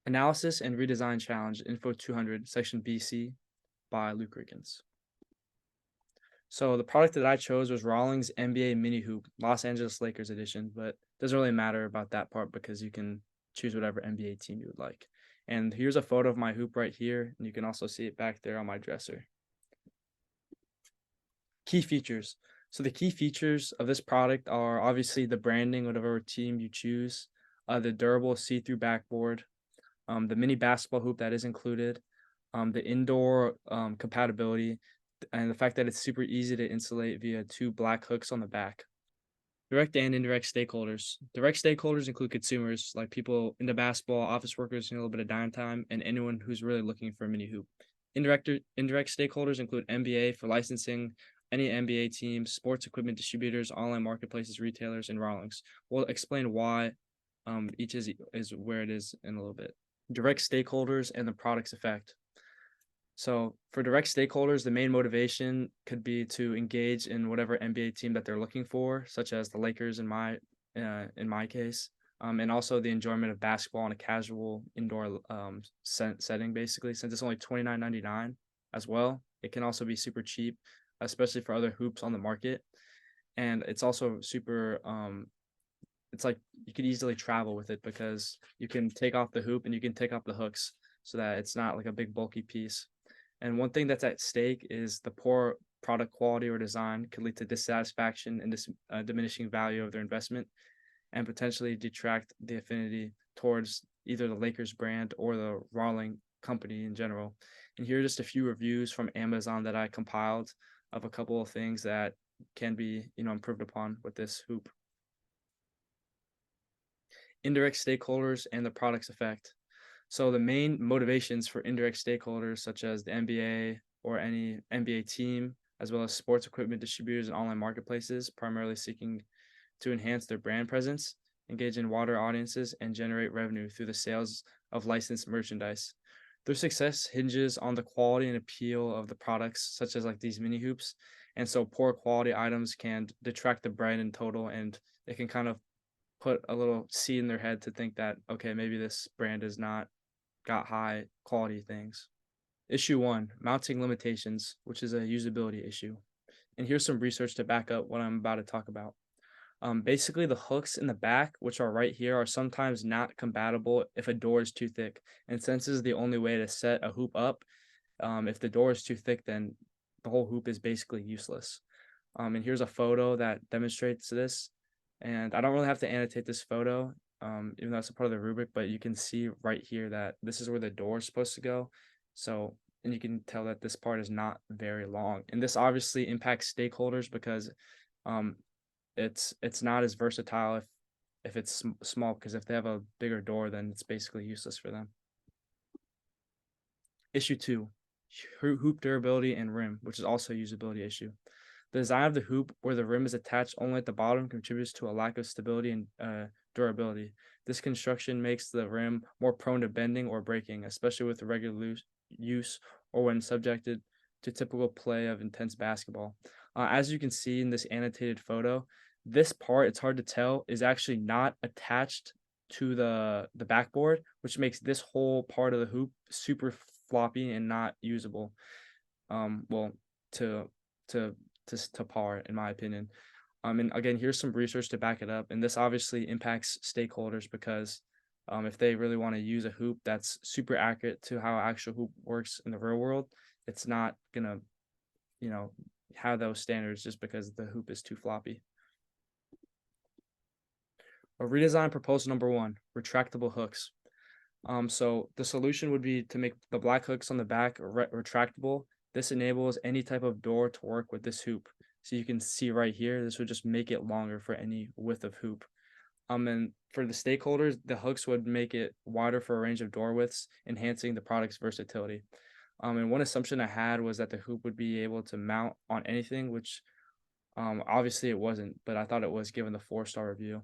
Analysis and Redesign Challenge, Info 200, Section BC by Luke Rickens. So the product that I chose was Rawlings NBA Mini Hoop, Los Angeles Lakers edition, but it doesn't really matter about that part because you can choose whatever NBA team you would like. And here's a photo of my hoop right here, and you can also see it back there on my dresser. Key features. So the key features of this product are obviously the branding, whatever team you choose, the durable see-through backboard, the mini basketball hoop that is included, the indoor compatibility, and the fact that it's super easy to insulate via two black hooks on the back. Direct and indirect stakeholders. Direct stakeholders include consumers like people into basketball, office workers, and a little bit of downtime, and anyone who's really looking for a mini hoop. Indirect stakeholders include NBA for licensing, any NBA teams, sports equipment distributors, online marketplaces, retailers, and Rawlings. We'll explain why each is where it is in a little bit. Direct stakeholders and the product's effect. So for direct stakeholders, the main motivation could be to engage in whatever NBA team that they're looking for, such as the Lakers in my case, and also the enjoyment of basketball in a casual indoor setting. Basically, since it's only $29.99 as well, it can also be super cheap, especially for other hoops on the market, and it's also super. It's like you could easily travel with it because you can take off the hoop and you can take off the hooks so that it's not like a big bulky piece. And one thing that's at stake is the poor product quality or design could lead to dissatisfaction and diminishing value of their investment and potentially detract the affinity towards either the Lakers brand or the Rawling company in general. And here are just a few reviews from Amazon that I compiled of a couple of things that can be, improved upon with this hoop. Indirect stakeholders and the product's effect. So the main motivations for indirect stakeholders, such as the NBA or any NBA team, as well as sports equipment distributors and online marketplaces, primarily seeking to enhance their brand presence, engage in wider audiences, and generate revenue through the sales of licensed merchandise. Their success hinges on the quality and appeal of the products, such as like these mini hoops. And so poor quality items can detract the brand in total, and it can kind of put a little seed in their head to think that, okay, maybe this brand is not got high quality things. Issue 1, mounting limitations, which is a usability issue. And here's some research to back up what I'm about to talk about. Basically, the hooks in the back, which are right here, are sometimes not compatible if a door is too thick. And since this is the only way to set a hoop up, if the door is too thick, then the whole hoop is basically useless. And here's a photo that demonstrates this. And I don't really have to annotate this photo, even though it's a part of the rubric, but you can see right here that this is where the door is supposed to go. So, and you can tell that this part is not very long. And this obviously impacts stakeholders because um, it's not as versatile if it's small, because if they have a bigger door, then it's basically useless for them. Issue 2, hoop durability and rim, which is also a usability issue. The design of the hoop, where the rim is attached only at the bottom, contributes to a lack of stability and durability. This construction makes the rim more prone to bending or breaking, especially with regular use or when subjected to typical play of intense basketball. As you can see in this annotated photo, this part, it's hard to tell, is actually not attached to the backboard, which makes this whole part of the hoop super floppy and not usable. Well, to to to par, in my opinion. And again, here's some research to back it up. And this obviously impacts stakeholders because if they really want to use a hoop that's super accurate to how actual hoop works in the real world, it's not gonna, have those standards just because the hoop is too floppy. A redesign proposal number 1: retractable hooks. So the solution would be to make the black hooks on the back retractable. This enables any type of door to work with this hoop. So you can see right here, this would just make it longer for any width of hoop. And for the stakeholders, the hooks would make it wider for a range of door widths, enhancing the product's versatility. And one assumption I had was that the hoop would be able to mount on anything, which obviously it wasn't, but I thought it was given the 4-star review.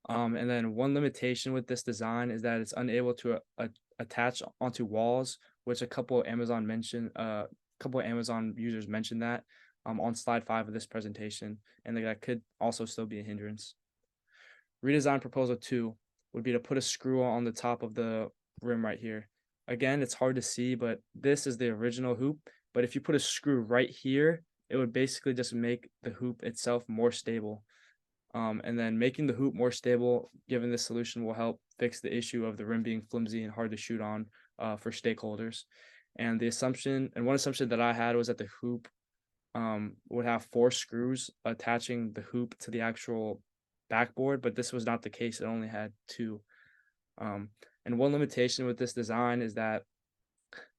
And then one limitation with this design is that it's unable to attach onto walls, which a couple of Amazon users mentioned that on slide 5 of this presentation, and that could also still be a hindrance. Redesign proposal 2: would be to put a screw on the top of the rim right here. Again, it's hard to see, but this is the original hoop. But if you put a screw right here, it would basically just make the hoop itself more stable. And then making the hoop more stable, given this solution, will help fix the issue of the rim being flimsy and hard to shoot on for stakeholders. And one assumption that I had was that the hoop would have 4 screws attaching the hoop to the actual backboard, but this was not the case. It only had 2. Um, and one limitation with this design is that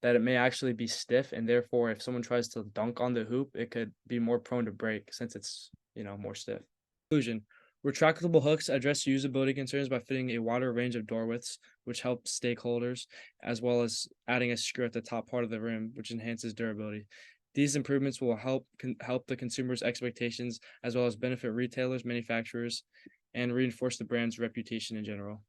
it may actually be stiff, and therefore, if someone tries to dunk on the hoop, it could be more prone to break since it's more stiff. Conclusion. Retractable hooks address usability concerns by fitting a wider range of door widths, which helps stakeholders, as well as adding a screw at the top part of the rim, which enhances durability. These improvements will help the consumer's expectations, as well as benefit retailers, manufacturers, and reinforce the brand's reputation in general.